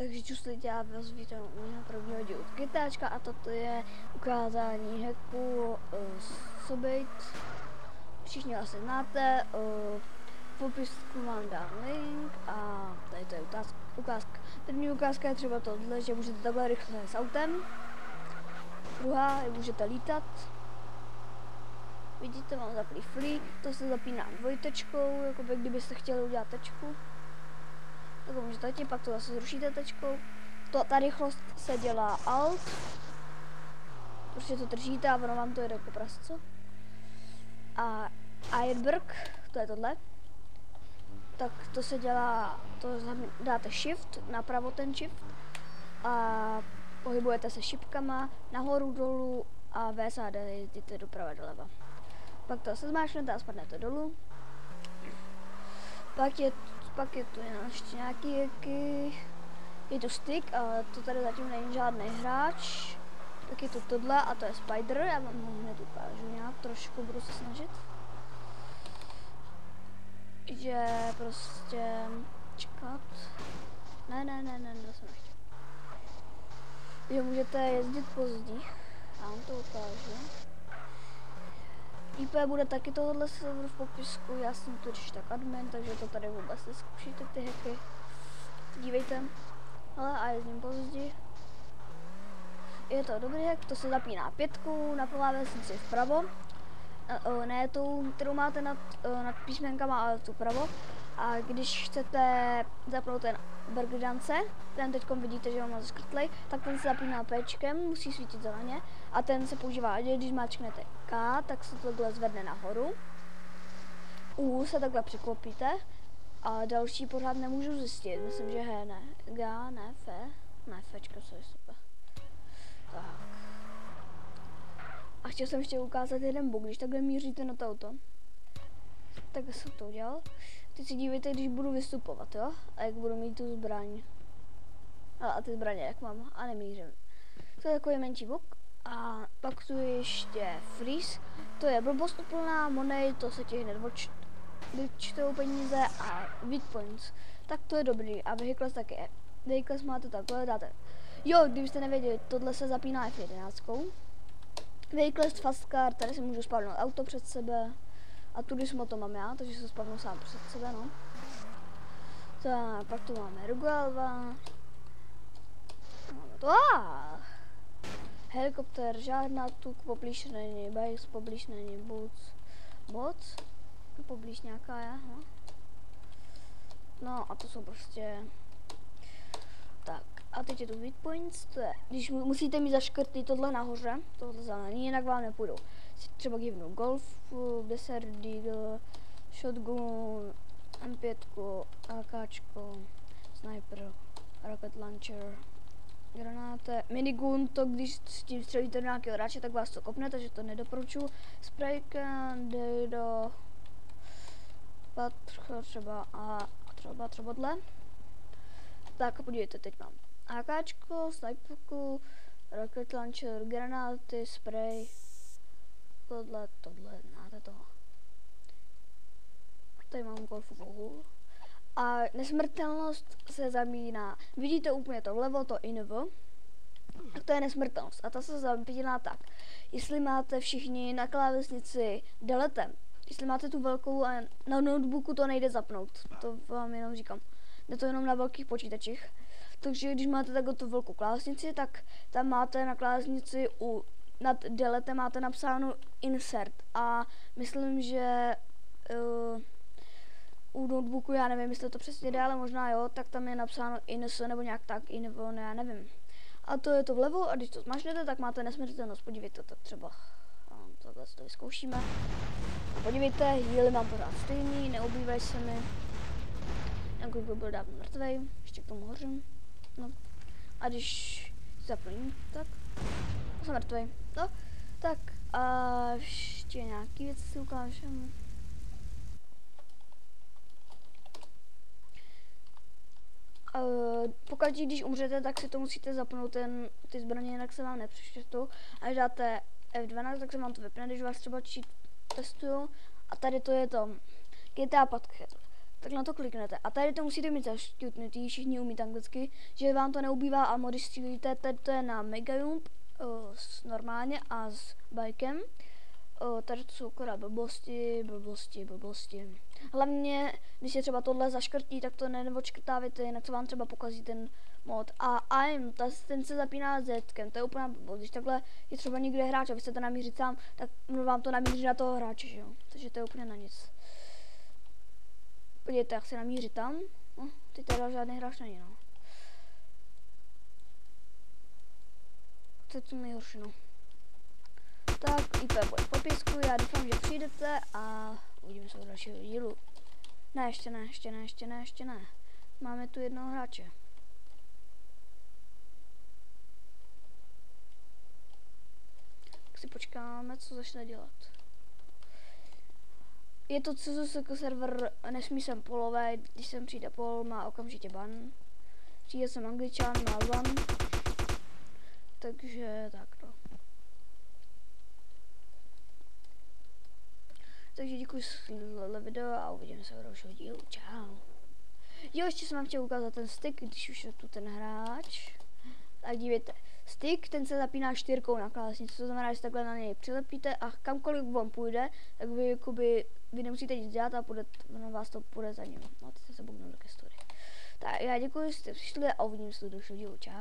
Takže čuslitě já vás vítám u mého prvního dílu Kytáčka a toto je ukázání hacku Sobate. Všichni asi znáte, v popisku vám dám link a tady to je ukázka. První ukázka je třeba tohle, že můžete takhle rychle s autem. Druhá, můžete lítat. Vidíte, mám zaplý flick, to se zapíná dvojtečkou, jako by kdybyste chtěli udělat tečku. Tak to můžete tím, pak to zase zrušíte tečkou. Ta rychlost se dělá alt. Prostě to držíte a ono vám to jde jako prasco. A Airberg, to je tohle. Tak to se dělá, dáte shift, napravo ten shift. A pohybujete se šipkama, nahoru, dolů a VSAD jezdíte doprava, doleva. Pak to se zmáčknete a spadnete dolů. Pak je tu ještě nějaký je to stick, ale to tady zatím není žádný hráč. Tak je to tohle a to je Spider, já vám ho hned ukážu nějak, trošku budu se snažit. Že prostě čekat. Ne, to jsem nechtěl. Že můžete jezdit po zdích, já vám to ukážu. IP bude taky tohohle serveru v popisku, já jsem tu když tak admin, takže to tady vůbec neskoušíte ty hacky. Dívejte, hele a jezdím pozdě. Je to dobrý hack, to se zapíná pětkou na klávesnici vpravo. Ne tou, kterou máte nad písmenkama, ale tu pravo. A když chcete zapnout ten breakdance, ten teď vidíte, že ho má zkrtlej, tak ten se zapíná Pčkem, musí svítit zeleně. A ten se používá, že když máčknete K, tak se to takhle zvedne nahoru. U se takhle překlopíte. A další pořád nemůžu zjistit, myslím, že H ne. G, ne, F. Ne, Fčka, co je super. Tak. A chtěl jsem ještě ukázat jeden bug, když takhle míříte na to auto. Tak jsem to udělal. Teď si dívejte, když budu vystupovat, jo? A jak budu mít tu zbraň. A ty zbraně, jak mám, a nemířím. To je takový menší bug. A pak tu je ještě freeze. To je blbost úplná, money, to se ti hned vyčtou peníze a weak points. Tak to je dobrý. A vehicles taky je. Vehicles máte takhle, dáte. Jo, kdybyste nevěděli, tohle se zapíná F11. Vehicles fast car, tady si můžu spavnout auto před sebe. A turismo to mám já, takže se spavnu sám před sebe, no. Tak, pak tu máme Rugalva. Máme to. Helikopter, žádná tuk poblíž není, bikes poblíž není, bots, poblíž nějaká je, no. No a to jsou prostě, tak a teď je tu weak points, to je, když musíte mít zaškrtý tohle nahoře, tohle zelený, jinak vám nepůjdou. Třeba givnu Golf, Desert Eagle, Shotgun, M5, AKčko, Sniper, Rocket Launcher, granáte, minigun, to když s tím střelíte do nějakého hráče, tak vás to kopne, takže to nedoporučuji. Spraycan, Dejdo, Patro třeba a třeba dle. Tak podívejte, teď mám AKčko, sniperku, rocket launcher, granáty, spray, tohle, znáte toho. Tady mám golfovou hůl. A nesmrtelnost se zamíná. Vidíte úplně to vlevo, to inv. A to je nesmrtelnost. A ta se zapíná tak. Jestli máte všichni na klávesnici deletem, jestli máte tu velkou a na notebooku to nejde zapnout. To vám jenom říkám. Jde to jenom na velkých počítačích. Takže když máte takhle tu velkou klávesnici, tak tam máte na klávesnici nad deletem máte napsáno insert. A myslím, že u notebooku, já nevím, jestli to přesně jde, ale možná jo, tak tam je napsáno ins nebo nějak tak, invo, ne, já nevím. A to je to vlevo a když to zmačnete, tak máte nesmrtelnost, podívejte to třeba. Takhle to vyzkoušíme. A podívejte, healy mám pořád stejný, neubývají se mi. Jako by byl dávno mrtvej, ještě k tomu hořím. No. A když zapojím, tak jsem mrtvej. No, tak a ještě nějaký věci si ukážeme. Pokud když umřete, tak si to musíte zapnout ty zbraně, jinak se vám nepřečtou. A když dáte F12, tak se vám to vypne, když vás třeba testuju. A tady to je to GTA 5. tak na to kliknete. A tady to musíte mít zaštutnutý, všichni umí anglicky, že vám to neubývá, a když střílíte, to je na Megajump normálně a s bikem. Tady to jsou akorát blbosti. Hlavně, když je třeba tohle zaškrtí, tak to neodškrtávajte, jinak to vám třeba pokazí ten mod. A aim, ten se zapíná Z-kem, to je úplně blbost. Když takhle je třeba někde hráč a vy chcete namířit sám, tak vám to namíří na toho hráče, že jo? Takže to je úplně na nic. Podívejte, jak se namíří tam. Teď teda žádný hráč není, no. To je to nejhorší, no. Tak, IP bude v popisku, já doufám, že přijdete a uvidíme se u dalšího dílu. Ne, ještě ne. Máme tu jednoho hráče. Tak si počkáme, co začne dělat. Je to CSSK server, nesmí sem polové, když sem přijde pol, má okamžitě ban. Přijde sem Angličan, má ban. Takže tak no. Takže děkuji za video a uvidíme se u dalšího dílu. Čau. Jo, ještě jsem vám chtěl ukázat ten stick, když už je tu ten hráč. Tak dívejte, stick, ten se zapíná 4 na klávesnici, to znamená, že takhle na něj přilepíte a kamkoliv vám půjde, tak vy nemusíte nic dělat a na vás to půjde za ním. No, teď se bouchnu do kestory. Tak já děkuji, že jste přišli a uvidím se u dalšího dílu. Čau.